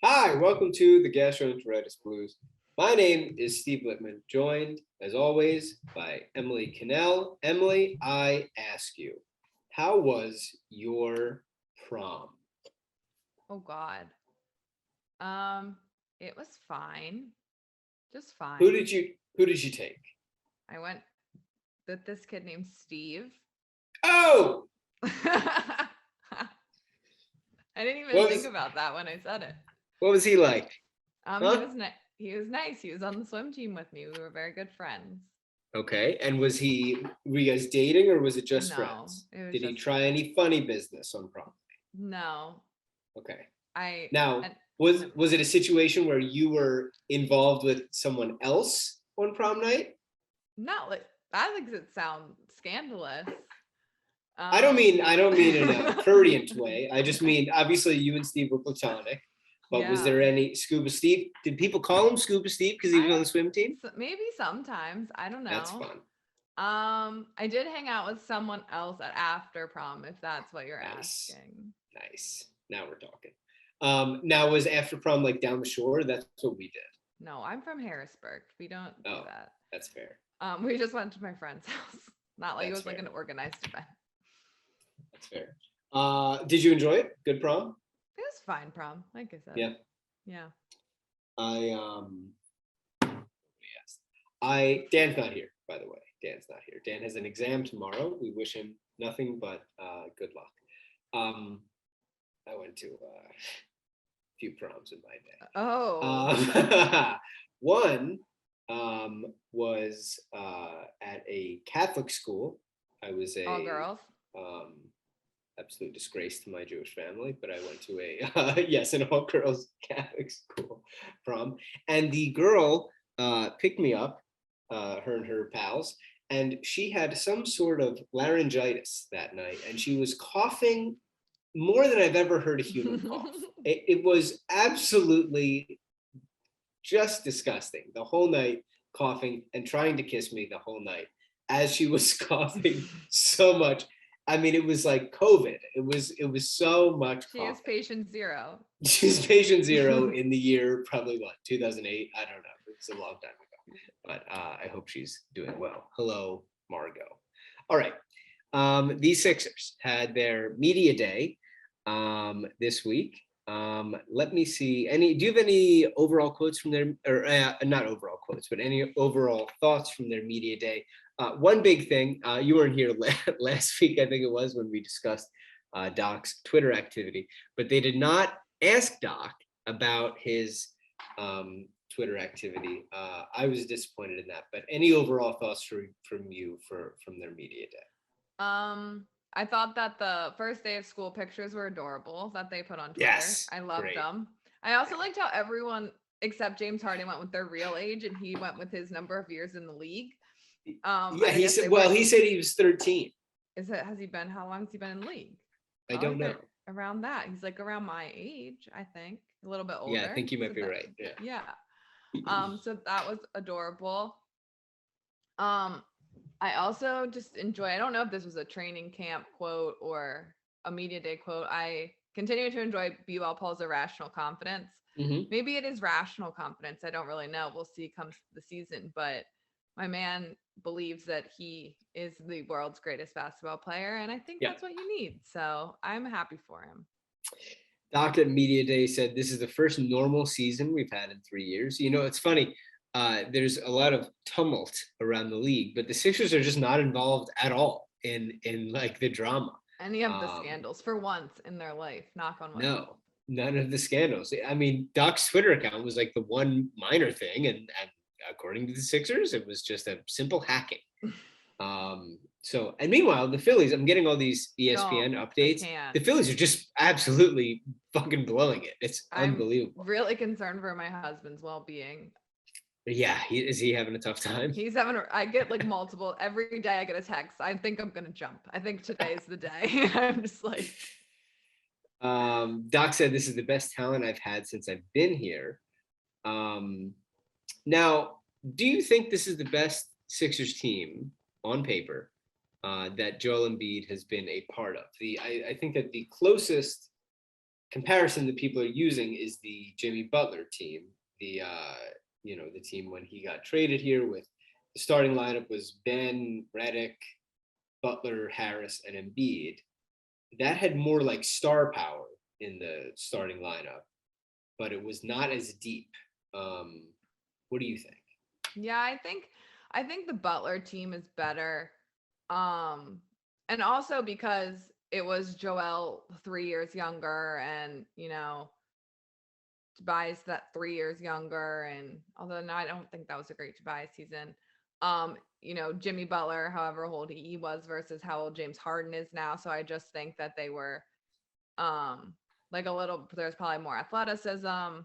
Hi, welcome to the Gastroenteritis Blues. My name is Steve Littman, joined, as always, by Emily Cannell. Emily, I ask you, how was your prom? Oh God. It was fine. Just fine. Who did you take? I went with this kid named Steve. Oh, I didn't even what think was about that when I said it. what was he like? He Huh? was he was nice. He was on the swim team with me. We were very good friends. Okay, and were you guys dating or was it just No, friends? it was Did he just try friends. any funny business on prom? No, Okay. I Now, and was it a situation where you were involved with someone else on prom night? not like that makes it sound scandalous. I don't mean in a prurient way. I just mean obviously you and Steve were platonic, but was Yeah. there any Scuba Steve? Did people call him Scuba Steve because he was on the swim team? Maybe sometimes. I don't That's know. fun. I did hang out with someone else at after prom, if that's what you're Nice. asking. Nice. Now we're talking. Now was after prom like down the shore? That's what we did. No, I'm from Harrisburg. We don't do Oh, that. that's fair. We just went to my friend's house. Not like it That's was like fair. an organized event. That's fair. Did you enjoy it? Good prom? It was fine prom, like I said. Yeah. Yeah. I yes. Dan's not here, by the way. Dan's not here. Dan has an exam tomorrow. We wish him nothing but good luck. I went to a few proms in my day. Oh. One was at a Catholic school. I was All a girls. um, absolute disgrace to my Jewish family, but I went to a yes, an all girls Catholic school prom, and the girl picked me up, her and her pals, and she had some sort of laryngitis that night, and she was coughing more than I've ever heard a human cough. It was absolutely just disgusting the whole night, coughing and trying to kiss me the whole night as she was coughing so much. I mean, it was like COVID. It was so much She is coughing. patient zero. She's patient zero in the year probably what 2008. I don't know. It's a long time ago, but I hope she's doing well. Hello, Margot. All right. These Sixers had their media day this week. Let me see. Do you have any overall quotes from their, or not overall quotes, but any overall thoughts from their media day? One big thing, you weren't here last week, I think it was, when we discussed Doc's Twitter activity, but they did not ask Doc about his Twitter activity. I was disappointed in that, but any overall thoughts from you from their media day? I thought that the first day of school pictures were adorable that they put on Twitter. Yes, I loved great. them. I also liked how everyone except James Harden went with their real age and he went with his number of years in the league. Yeah, he said. Well, he said he was 13. Has he been? How long has he been in the league? I don't know. Around that. He's like around my age, I think. A little bit older. Yeah, I think you might be right. Yeah. Yeah. So that was adorable. I also just enjoy, I don't know if this was a training camp quote or a media day quote. I continue to enjoy B-Ball Paul's irrational confidence. Mm-hmm. Maybe it is rational confidence. I don't really know. We'll see come the season, but my man believes that he is the world's greatest basketball player. And I think that's what you need. So I'm happy for him. Doc at Media Day said this is the first normal season we've had in 3 years. You know, it's funny. There's a lot of tumult around the league, but the Sixers are just not involved at all in like the drama. Any of the scandals for once in their life. Knock on wood. No, none of the scandals. I mean, Doc's Twitter account was like the one minor thing, and according to the Sixers, it was just a simple hacking. So, and meanwhile, the Phillies, I'm getting all these ESPN updates. The Phillies are just absolutely fucking blowing it. It's unbelievable. I'm really concerned for my husband's well-being. Yeah, is he having a tough time? He's having. I get like multiple every day. I get a text. I think I'm gonna jump. I think today's the day. I'm just like. Doc said this is the best talent I've had since I've been here. Now, do you think this is the best Sixers team on paper that Joel Embiid has been a part of. I think that the closest comparison that people are using is the Jimmy Butler team. The team when he got traded here, with the starting lineup was Ben, Redick, Butler, Harris, and Embiid. That had more like star power in the starting lineup, but it was not as deep. What do you think? Yeah, I think the Butler team is better. And also because it was Joel 3 years younger, and Tobias that 3 years younger, and although no, I don't think that was a great Tobias season. Jimmy Butler, however old he was versus how old James Harden is now. So I just think that they were like a little, there's probably more athleticism.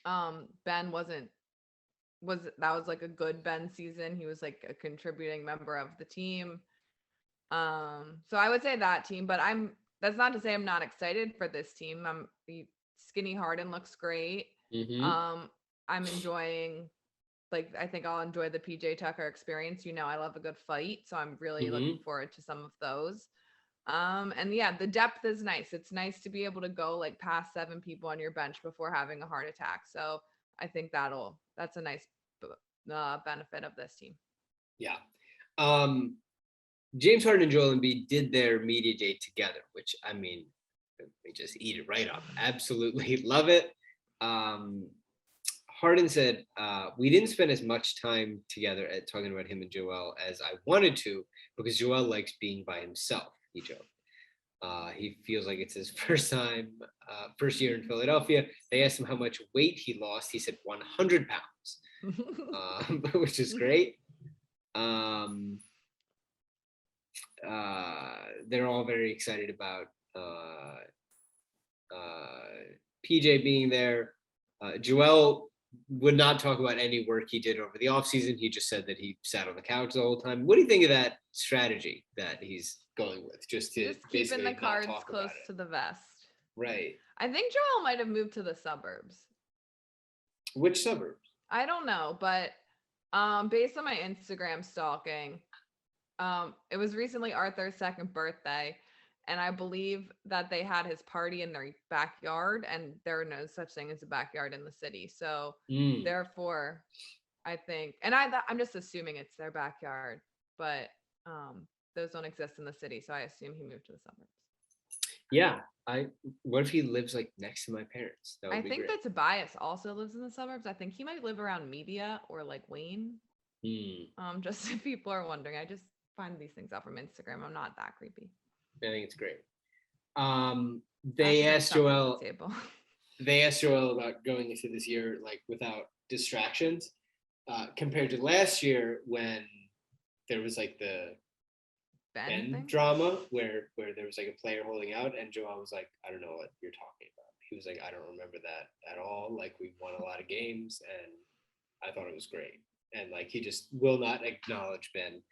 Ben was like a good Ben season. He was like a contributing member of the team. So I would say that team, but that's not to say I'm not excited for this team. Skinny Harden looks great. Mm-hmm. I'm enjoying, I think I'll enjoy the PJ Tucker experience. I love a good fight, so I'm really looking forward to some of those. And yeah, the depth is nice. It's nice to be able to go like past 7 people on your bench before having a heart attack. So I think that's a nice benefit of this team. Yeah. James Harden and Joel Embiid did their media day together, which, I mean, they just eat it right up. Absolutely love it. Harden said, we didn't spend as much time together at talking about him and Joel as I wanted to, because Joel likes being by himself, he joked. He feels like it's his first year in Philadelphia. They asked him how much weight he lost. He said 100 pounds, which is great. They're all very excited about PJ being there. Joel would not talk about any work he did over the offseason. He just said that he sat on the couch the whole time. What do you think of that strategy that he's going with? Just keeping the cards close to the vest. Right. I think Joel might have moved to the suburbs. Which suburbs? I don't know, but based on my Instagram stalking, it was recently Arthur's 2nd birthday, and I believe that they had his party in their backyard, and there are no such thing as a backyard in the city. So therefore, I think, and I'm just assuming it's their backyard, but those don't exist in the city. So I assume he moved to the suburbs. Yeah. What if he lives like next to my parents? I think that Tobias also lives in the suburbs. I think he might live around Media or like Wayne. Just if people are wondering, I just find these things out from Instagram. I'm not that creepy. I think it's great. They asked Joel about going into this year like without distractions, compared to last year when there was like the Ben drama where there was like a player holding out, and Joel was like, I don't know what you're talking about. He was like, I don't remember that at all. Like, we won a lot of games and I thought it was great. And like, he just will not acknowledge Ben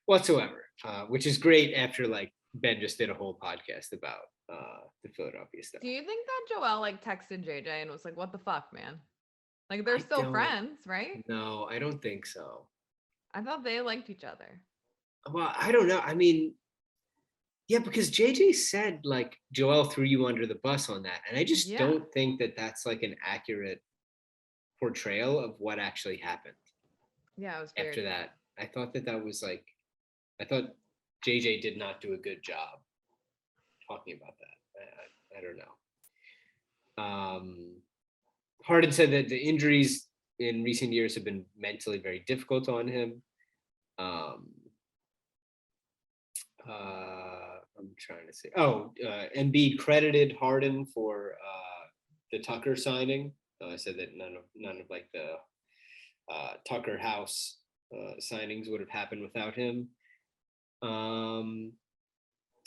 whatsoever, which is great after like Ben just did a whole podcast about the Philadelphia stuff. Do you think that Joel like texted JJ and was like, what the fuck, man? Like, they're still friends, right? No, I don't think so. I thought they liked each other. Well, I don't know. I mean, yeah, because JJ said like Joel threw you under the bus on that. And I just don't think that that's like an accurate portrayal of what actually happened. Yeah, it was weird. After that, I thought that was like, I thought JJ did not do a good job talking about that. I don't know. Harden said that the injuries in recent years have been mentally very difficult on him. I'm trying to say. Embiid credited Harden for the Tucker signing. Said that none of like the Tucker House signings would have happened without him. And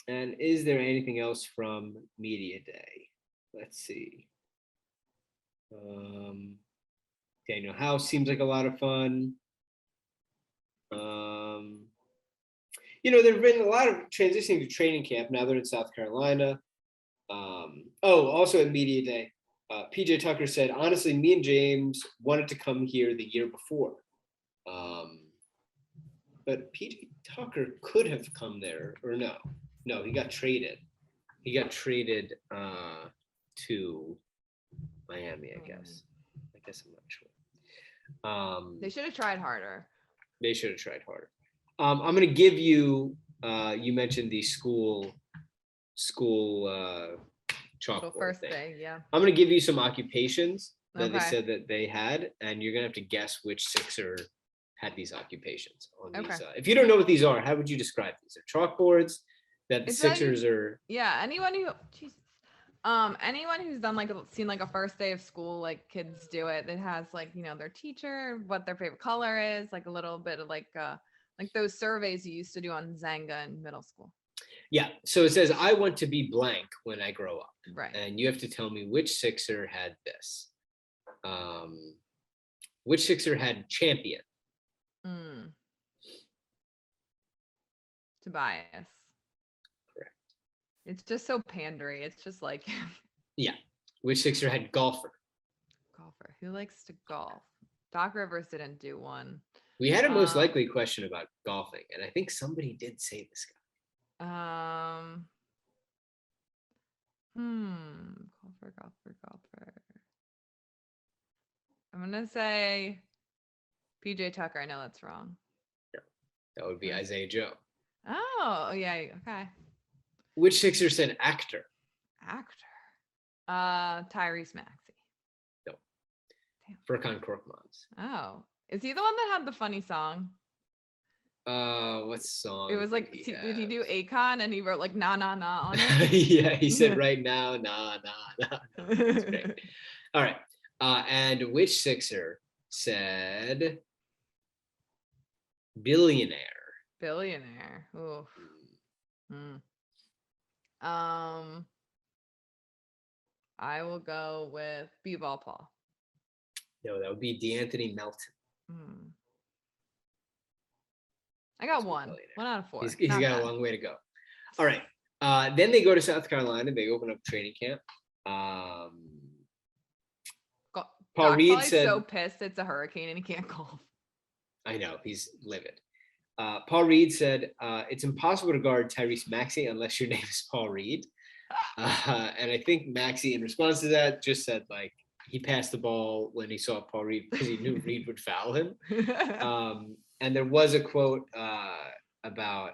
is there anything else from Media Day? Let's see. Daniel House seems like a lot of fun. There've been a lot of transitioning to training camp. Now they're in South Carolina. Also at Media Day, PJ Tucker said, honestly, me and James wanted to come here the year before. But PJ Tucker could have come there, or no, he got traded. He got traded to Miami, I guess. I'm not sure. They should have tried harder. They should have tried harder. I'm going to give you. You mentioned the school chalkboard First thing. day, yeah. I'm going to give you some occupations that they Okay. said that they had, and you're going to have to guess which Sixer had these occupations on these. If you don't know what these are, how would you describe these? They're chalkboards that the Sixers are. Yeah, anyone who's done seen a first day of school, like kids do it, that has their teacher, what their favorite color is, like a little bit of like those surveys you used to do on Zanga in middle school. Yeah, so it says, I want to be blank when I grow up. Right. And you have to tell me which Sixer had this. Which Sixer had champion? Tobias. Correct. It's just so pandery. It's just like. Yeah. Which Sixer had golfer? Golfer. Who likes to golf? Doc Rivers didn't do one. We had a most likely question about golfing, and I think somebody did say this guy. Golfer. I'm gonna say PJ Tucker. I know that's wrong. No, that would be Isaiah Joe. Oh, yeah. Okay. Which Sixer said actor? Tyrese Maxey. No. Furkan Korkmaz. Oh, is he the one that had the funny song? What song? It was like, did he do Akon and he wrote like nah nah nah on it? Yeah, he said right now, nah. That's great. All right. And which Sixer said billionaire? Billionaire. Ooh. I will go with B-Ball Paul. No, that would be DeAnthony Melton. I got one out of 4. He's got a long way to go. All right. Then they go to South Carolina. They open up training camp. Paul Reed said, so pissed it's a hurricane and he can't golf. I know, he's livid. Paul Reed said, it's impossible to guard Tyrese Maxey unless your name is Paul Reed. And I think Maxey, in response to that, just said he passed the ball when he saw Paul Reed because he knew Reed would foul him. And there was a quote about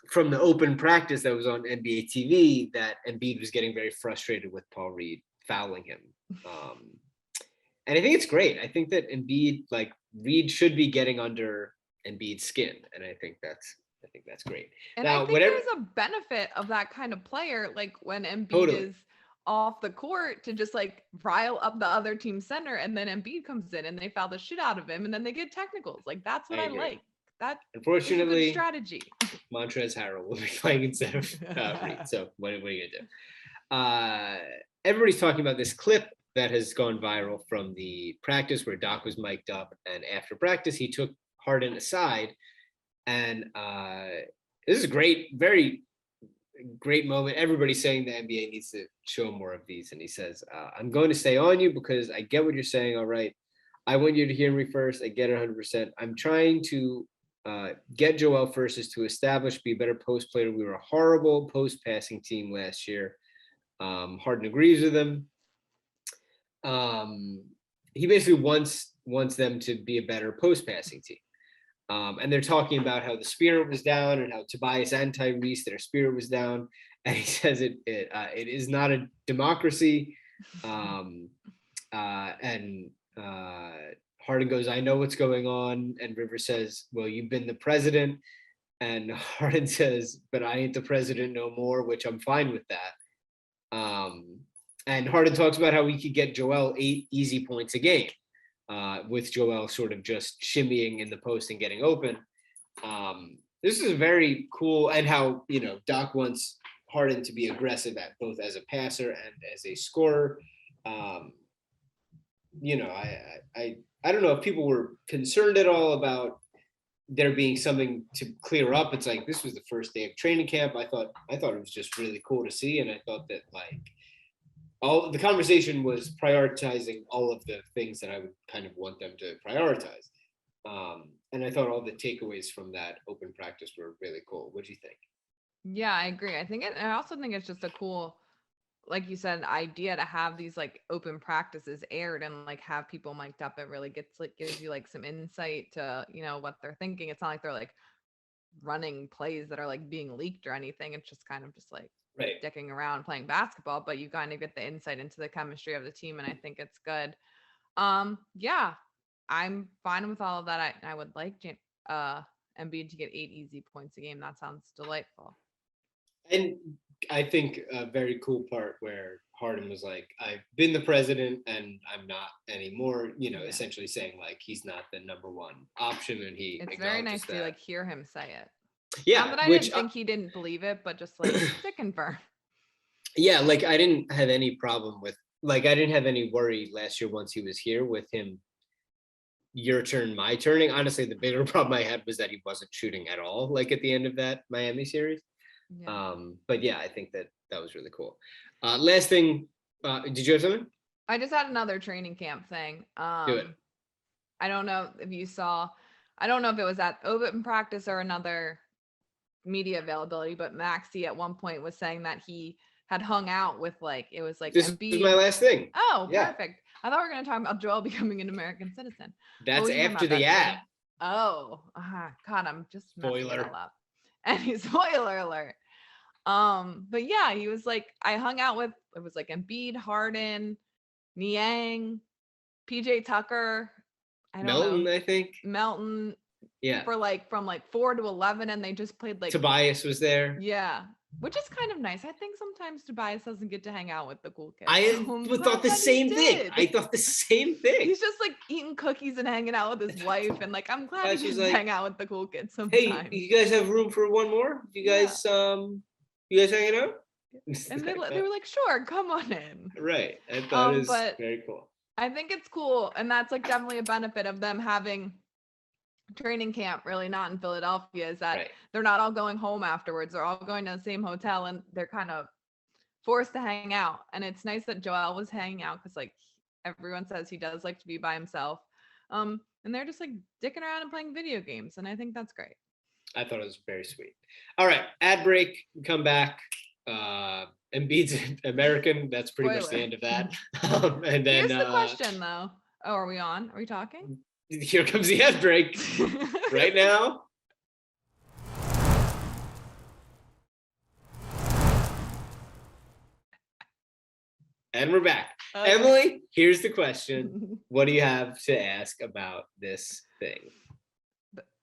from the open practice that was on NBA TV that Embiid was getting very frustrated with Paul Reed fouling him. And I think it's great. I think that Embiid, Reed should be getting under Embiid's skin. And I think that's great. And now, I think there's a benefit of that kind of player, like when Embiid is off the court, to just rile up the other team center, and then Embiid comes in and they foul the shit out of him, and then they get technicals. That's what I like. That, unfortunately, is a good strategy. Montrezl Harrell will be playing instead of Reed. So what are you gonna do? Everybody's talking about this clip that has gone viral from the practice where Doc was mic'd up, and after practice he took Harden aside, and this is great, very great moment. Everybody's saying the NBA needs to show more of these, and he says, I'm going to stay on you because I get what you're saying. All right, I want you to hear me first. I get it 100%. I'm trying to get Joel first is to establish, be a better post player. We were a horrible post passing team last year. Harden agrees with him. He basically wants them to be a better post passing team. And they're talking about how the spirit was down and how Tobias and Tyrese, their spirit was down. And he says it is not a democracy. And Harden goes, I know what's going on. And Rivers says, well, you've been the president. And Harden says, but I ain't the president no more, which I'm fine with that. And Harden talks about how we could get Joel 8 easy points a game. With Joel sort of just shimmying in the post and getting open. This is very cool, and how, Doc wants Harden to be aggressive at both as a passer and as a scorer. I don't know if people were concerned at all about there being something to clear up. It's this was the first day of training camp. I thought it was just really cool to see, and I thought that all the conversation was prioritizing all of the things that I would kind of want them to prioritize. And I thought all the takeaways from that open practice were really cool. What do you think? Yeah, I agree. I also think it's just a cool, like you said, idea to have these like open practices aired and like have people mic'd up. It really gives you like some insight to, what they're thinking. It's not like they're like running plays that are like being leaked or anything. It's just kind of just like Right. dicking around playing basketball, but you kind of get the insight into the chemistry of the team, and I think it's good. Yeah, I'm fine with all of that. I would like Embiid to get 8 easy points a game. That sounds delightful. And I think a very cool part where Harden was like, I've been the president and I'm not anymore, essentially saying like he's not the number one option, and it's very nice to like hear him say it. Yeah. Not that I didn't think he didn't believe it, but just like to confirm. Yeah, like I didn't have any problem with I didn't have any worry last year once he was here with him your turn, my turning. Honestly, the bigger problem I had was that he wasn't shooting at all, like at the end of that Miami series. Yeah. But yeah, I think that was really cool. Last thing, did you have something? I just had another training camp thing. Do it. I don't know if you saw, I don't know if it was at open practice or another media availability, but Maxey at one point was saying that he had hung out with it was like this Embiid. is my last thing. Oh, yeah. Perfect. I thought we were going to talk about Joel becoming an American citizen. That's after the ad. Oh, God, I'm just spoiler it all up. Any spoiler alert. But yeah, he was like, I hung out with, it was like Embiid, Harden, Niang, PJ Tucker. I don't know. I think. Melton. Yeah. For from 4 to 11, and they just played Tobias was there. Yeah. Which is kind of nice. I think sometimes Tobias doesn't get to hang out with the cool kids. I thought the same thing. I thought the same thing. He's just eating cookies and hanging out with his wife, and I'm glad he gets to hang out with the cool kids sometimes. Hey, you guys have room for one more? You guys hanging out? And they were like, sure, come on in. Right. I thought it was very cool. I think it's cool, and that's definitely a benefit of them having training camp really not in Philadelphia, is that they're not all going home afterwards. They're all going to the same hotel, and they're kind of forced to hang out. And it's nice that Joel was hanging out, because everyone says he does like to be by himself. And they're just dicking around and playing video games, and I think that's great. I thought it was very sweet. All right, ad break, come back. Embiid's American. That's pretty much the end of that. And then here's the question though. Oh, are we on? Are we talking? Here comes the ad break right now. And we're back. Okay. Emily, here's the question. What do you have to ask about this thing?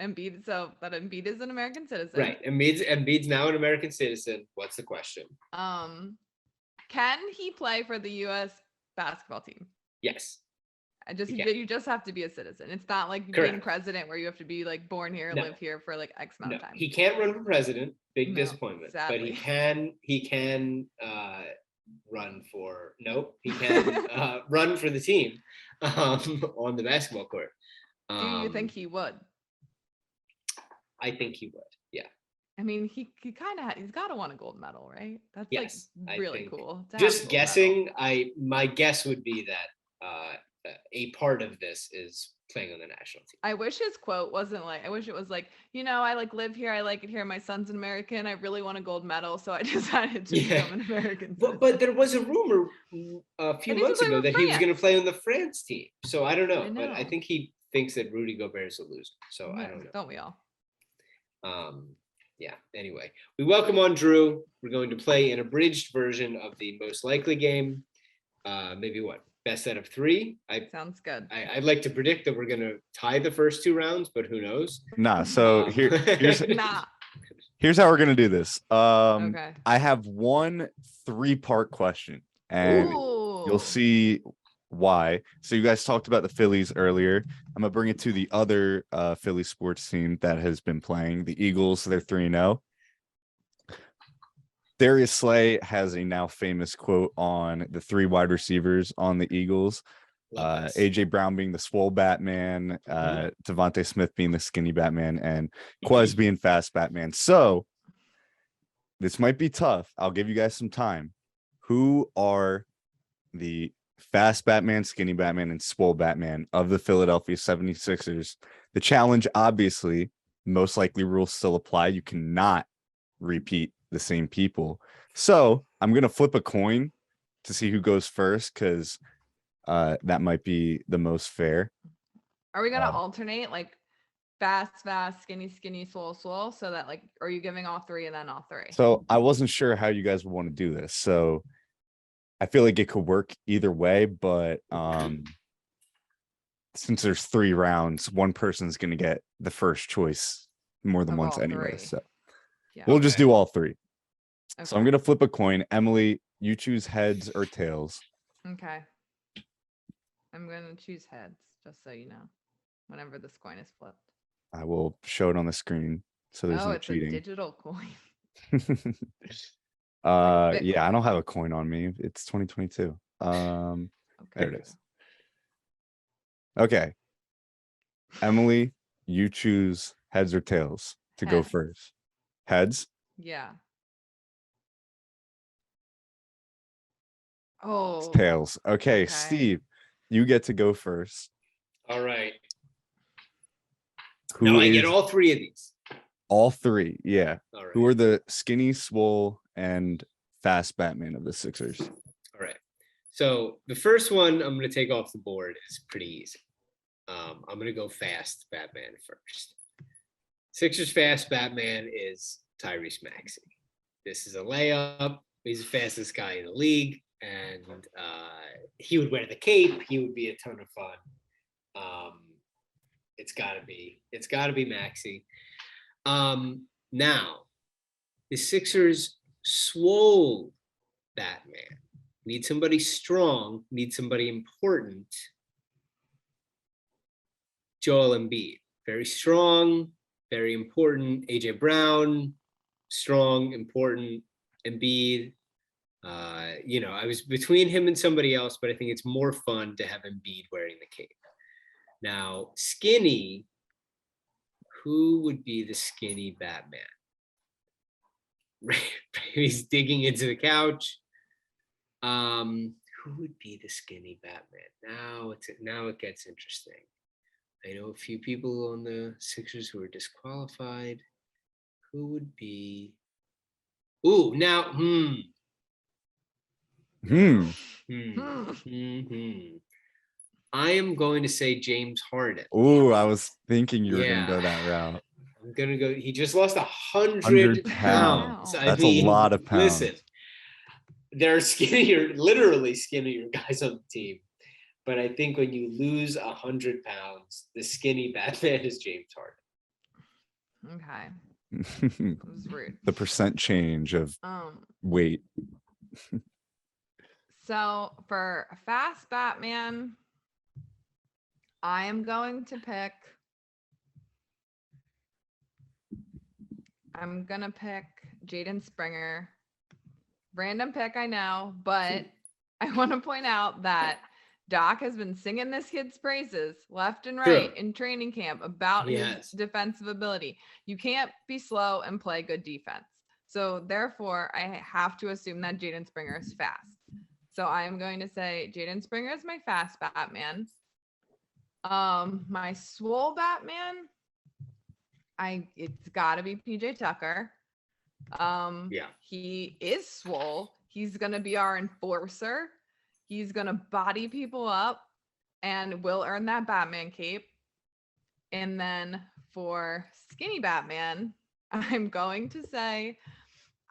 Embiid, so that Embiid is an American citizen. Right. Embiid's now an American citizen. What's the question? Can he play for the US basketball team? Yes. You just have to be a citizen. It's not like being president where you have to be born here, live here for X amount of time. He can't run for president. Big disappointment. Sadly. But he can run for he can run for the team on the basketball court. Do you think he would? I think he would. Yeah. I mean, he's got to want a gold medal, right? That's really cool. Just guessing, my guess would be that a part of this is playing on the national team. I wish his quote wasn't I wish it was I live here, I like it here, my son's an American, I really want a gold medal, so I decided to become an American. But there was a rumor a few months ago that he was going to play on the France team. So I don't know. But I think he thinks that Rudy Gobert is a loser. So I don't know. Don't we all? Yeah. Anyway, we welcome on Drew. We're going to play an abridged version of the most likely game. Maybe best out of 3. Sounds good. I'd like to predict that we're going to tie the first 2 rounds, but who knows? Nah. So here's here's how we're going to do this. Okay. I have one 3-part question, and you'll see why. So you guys talked about the Phillies earlier. I'm gonna bring it to the other Philly sports team that has been playing, the Eagles. They're 3-0. Darius Slay has a now famous quote on the 3 wide receivers on the Eagles. AJ Brown being the swole Batman, Devontae Smith being the skinny Batman, and Quez being fast Batman. So this might be tough. I'll give you guys some time. Who are the fast Batman, skinny Batman, and swole Batman of the Philadelphia 76ers The challenge, obviously, most likely rules still apply. You cannot repeat the same people. So I'm gonna flip a coin to see who goes first, because that might be the most fair. Are we gonna alternate like fast, skinny, swole, so that like, are you giving all three and then all three? So I wasn't sure how you guys would want to do this. So I feel like it could work either way, but since there's 3 rounds, one person's gonna get the first choice more than Of once all anyway. three. So Yeah. we'll just do all 3. So I'm Okay. gonna flip a coin. Emily, you choose heads or tails. Okay. I'm gonna choose heads, just so you know, whenever this coin is flipped. I will show it on the screen so there's Oh, no it's a cheating. digital coin. Yeah, I don't have a coin on me. It's 2022. Okay. There it is. Okay. Emily, you choose heads or tails to go Heads. first. Heads? Yeah. It's Oh. tails. Okay, Okay. Steve, you get to go first. All right. Who Now I get is all 3 of these. all 3? Yeah. All right. Who are the skinny, swole, and fast Batman of the Sixers? All right. So the first one I'm going to take off the board is pretty easy. I'm going to go fast Batman first. Sixers fast Batman is Tyrese Maxey. This is a layup. He's the fastest guy in the league, and he would wear the cape. He would be a ton of fun. It's gotta be Maxey. Now, the Sixers swole Batman. Need somebody strong, need somebody important. Joel Embiid, very strong, very important. AJ Brown, strong, important. Embiid, I was between him and somebody else, but I think it's more fun to have Embiid wearing the cape. Now, skinny, who would be the skinny Batman? He's digging into the couch. Who would be the skinny Batman? Now it gets interesting. I know a few people on the Sixers who are disqualified. Who would be? Ooh, now, I am going to say James Harden. Ooh, I was thinking you were gonna go that route. I'm gonna go. He just lost 100 pounds. Wow. That's a lot of pounds. Listen, there are literally skinnier guys on the team. But I think when you lose 100 pounds, the skinny Batman is James Harden. Okay. It was rude. The percent change of weight. So for a fast Batman, I am going to pick. I'm gonna pick Jaden Springer. Random pick, I know, but I want to point out that Doc has been singing this kid's praises left and right in training camp about his defensive ability. You can't be slow and play good defense. So therefore, I have to assume that Jaden Springer is fast. So I am going to say Jaden Springer is my fast Batman. My swole Batman, it's got to be PJ Tucker. He is swole. He's gonna be our enforcer. He's gonna body people up and will earn that Batman cape. And then for skinny Batman, I'm going to say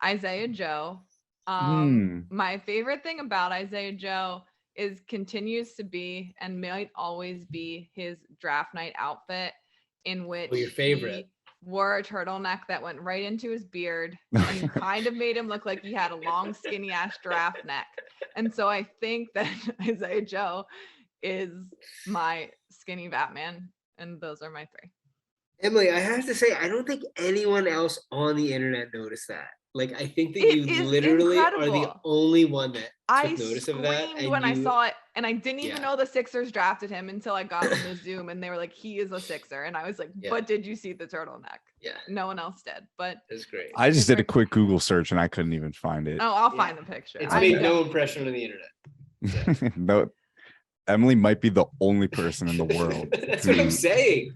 Isaiah Joe. My favorite thing about Isaiah Joe is continues to be and might always be his draft night outfit, in which your favorite. he wore a turtleneck that went right into his beard and kind of made him look like he had a long, skinny ass giraffe neck. And so I think that Isaiah Joe is my skinny Batman. And those are my 3. Emily, I have to say, I don't think anyone else on the internet noticed that. Like, I think that you literally are the only one that took notice of that. I screamed when I saw it, and I didn't even know the Sixers drafted him until I got on the Zoom, and they were like, he is a Sixer. And I was like, but did you see the turtleneck? Yeah. No one else did, but it's great. I just did a quick Google search and I couldn't even find it. Oh, I'll find the picture. It's made no impression on the internet. No, Emily might be the only person in the world. That's what I'm saying.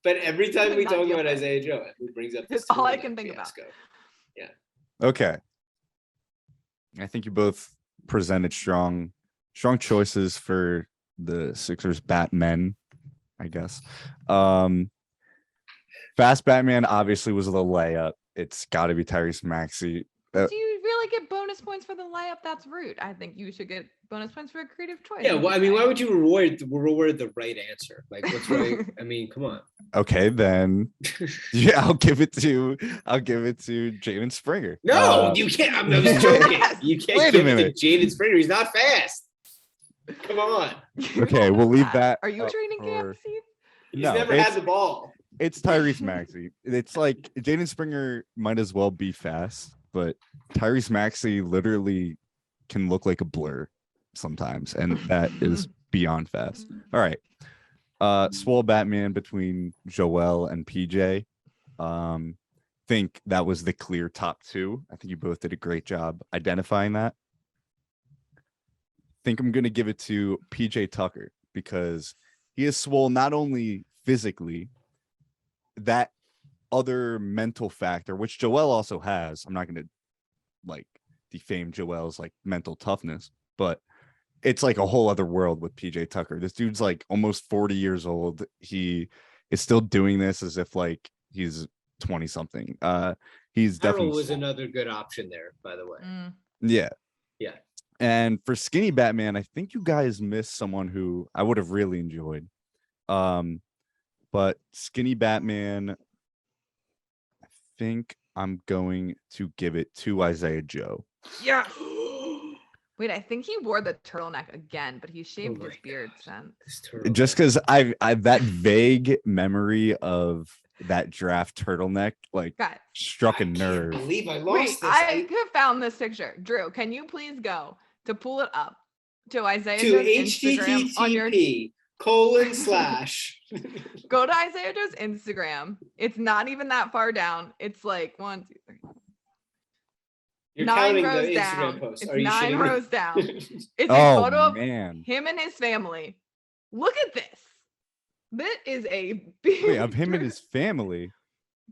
But every time we talk about Isaiah Joe, Emily brings up this. It's all I can think about. Yeah. Okay. I think you both presented strong choices for the Sixers Batmen, I guess. Fast Batman obviously was the layup. It's got to be Tyrese Maxey. Do you really get bonus points for the layup? That's rude. I think you should get bonus points for a creative choice. Yeah, well, I mean, why would you reward the right answer? Like, what's right? I mean, come on. Okay, then. Yeah, I'll give it to Jaden Springer. No, you can't. I'm just joking. You can't Wait give a it to minute. Jaden Springer. He's not fast. Come on. Okay, we'll leave that. Are you a training camp, Steve? He's never had the ball. It's Tyrese Maxey. It's like Jaden Springer might as well be fast, but Tyrese Maxey literally can look like a blur sometimes, and that is beyond fast. All right. Swole Batman between Joel and PJ. Think that was the clear top two. I think you both did a great job identifying that. Think I'm gonna give it to PJ Tucker because he is swole not only physically, that other mental factor, which Joel also has. I'm not going to like defame Joel's like mental toughness, but it's like a whole other world with PJ Tucker. This dude's like almost 40 years old. He is still doing this as if like he's 20 something. He's definitely was another good option there, by the way. Yeah. Yeah. And for Skinny Batman, I think you guys missed someone who I would have really enjoyed. But Skinny Batman, I think I'm going to give it to Isaiah Joe. Yeah. Wait, I think he wore the turtleneck again, but he shaved his beard since. Just because I that vague memory of that draft turtleneck like struck a nerve. I believe I lost this. I have found this picture. Drew, can you please go to pull it up to Isaiah to Joe's Instagram on your :/ Go to Isaiah Joe's Instagram. It's not even that far down. It's like 1, 2, 3. You're 9 counting rows the down. Instagram posts. It's Are you 9 rows down. It's a photo of him and his family. Look at this. That is a big Wait, of him and his family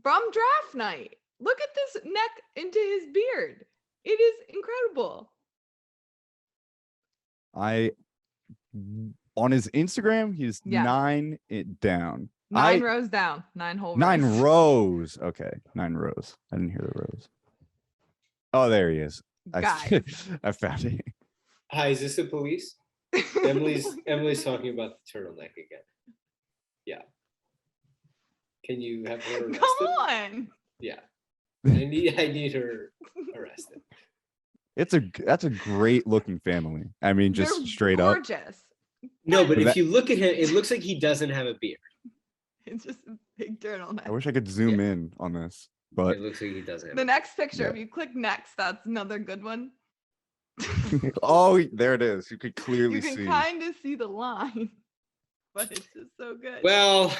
from draft night. Look at this neck into his beard. It is incredible. On his Instagram, he's 9 it down. 9 rows down. 9 whole rows. 9 rows. Okay, 9 rows. I didn't hear the rows. Oh, there he is. I found it. Hi, is this the police? Emily's talking about the turtleneck again. Yeah. Can you have her arrested? Come on. Yeah. I need her arrested. That's a great looking family. I mean, just They're straight gorgeous. up. No, but if you look at him, it looks like he doesn't have a beard. It's just a big turtleneck. I wish I could zoom in on this, but it looks like he doesn't. The next picture, if you click next, that's another good one. Oh, there it is. You could clearly see. You can kind of see the line, but it's just so good. Well,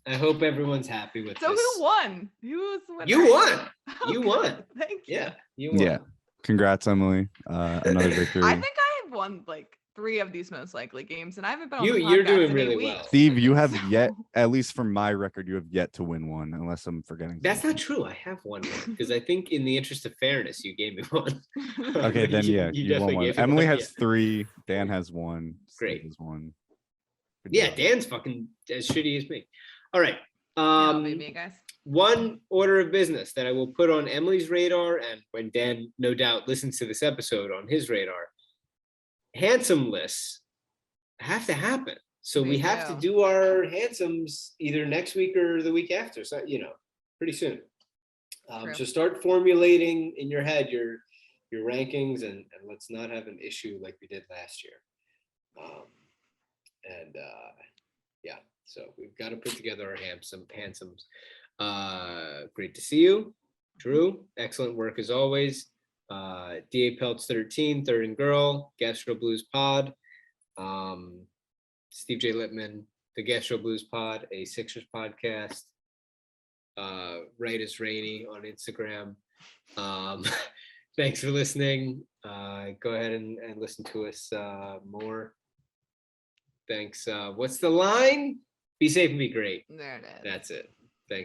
I hope everyone's happy with this. So who won? Who was the winner? You won. Okay, You won. Thank you. Yeah, you won. Yeah. Congrats, Emily. Another victory. I think I have won like 3 of these most likely games, and I haven't been on the You're podcast doing in really 8 weeks. well. Steve, you have yet, at least from my record, you have yet to win one, unless I'm forgetting. That's not true. I have won one because I think, in the interest of fairness, you gave me one. Okay, then yeah, you won definitely one. gave me Emily one, has 3. Dan has 1. Great. Steve has 1. Good Yeah, job. Dan's fucking as shitty as me. All right. Yeah, maybe, guys. One order of business that I will put on Emily's radar, and when Dan no doubt listens to this episode, on his radar, handsome lists have to happen. So we have to do our handsomes either next week or the week after. So, pretty soon. So start formulating in your head your rankings, and let's not have an issue like we did last year. So we've got to put together our handsomes. Great to see you, Drew. Excellent work as always. DA Peltz 13, Third and Girl, Gastro Blues Pod, Steve J. Lippman, the Gastro Blues Pod, a Sixers podcast. Right as Rainy on Instagram. Thanks for listening. Go ahead and listen to us more. Thanks. What's the line? Be safe and be great. There it is. That's it.